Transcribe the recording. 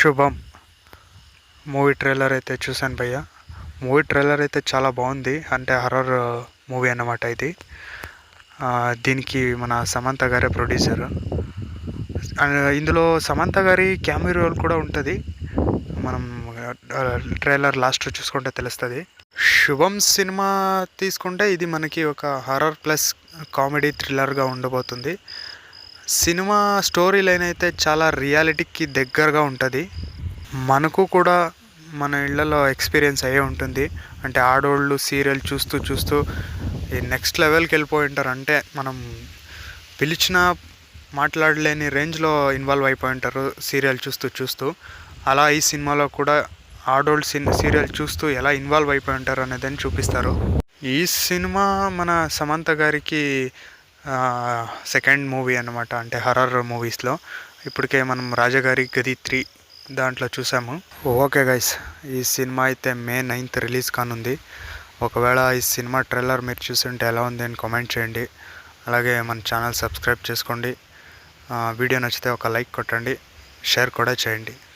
శుభం movie trailer అయితే చూశాను భయ్య. మూవీ ట్రైలర్ అయితే చాలా బాగుంది. అంటే హర్రర్ మూవీ అన్నమాట ఇది. దీనికి మన సమంత గారే ప్రొడ్యూసర్. ఇందులో సమంత గారి క్యామియో రోల్ కూడా ఉంటుంది. మనం ట్రైలర్ లాస్ట్ చూసుకుంటే తెలుస్తుంది. శుభం సినిమా తీసుకుంటే ఇది మనకి ఒక హర్రర్ ప్లస్ కామెడీ థ్రిల్లర్గా ఉండబోతుంది. సినిమా స్టోరీ లైన్ అయితే చాలా రియాలిటీకి దగ్గరగా ఉంటుంది. మనకు కూడా మన ఇళ్లలో ఎక్స్పీరియన్స్ అయ్యే ఉంటుంది. అంటే ఆడోళ్ళు సీరియల్ చూస్తూ చూస్తూ ఈ నెక్స్ట్ లెవెల్కి వెళ్ళిపోయి ఉంటారు. అంటే మనం పిలిచిన మాట్లాడలేని రేంజ్లో ఇన్వాల్వ్ అయిపోయి ఉంటారు సీరియల్ చూస్తూ చూస్తూ. అలా ఈ సినిమాలో కూడా ఆడోళ్ళు సీరియల్ చూస్తూ ఎలా ఇన్వాల్వ్ అయిపోయి ఉంటారు అనేదాన్ని చూపిస్తారు. ఈ సినిమా మన సమంత గారికి సెకండ్ మూవీ అన్నమాట. అంటే హర్రర్ మూవీస్లో ఇప్పటికే మనం రాజాగారి గది 3 దాంట్లో చూసాము. ఓకే గైస్, ఈ సినిమా అయితే మే 9th రిలీజ్ కానుంది. ఒకవేళ ఈ సినిమా ట్రైలర్ మీరు చూస్తుంటే ఎలా ఉంది అని కామెంట్ చేయండి. అలాగే మన ఛానల్ సబ్స్క్రైబ్ చేసుకోండి. వీడియో నచ్చితే ఒక లైక్ కొట్టండి, షేర్ కూడా చేయండి.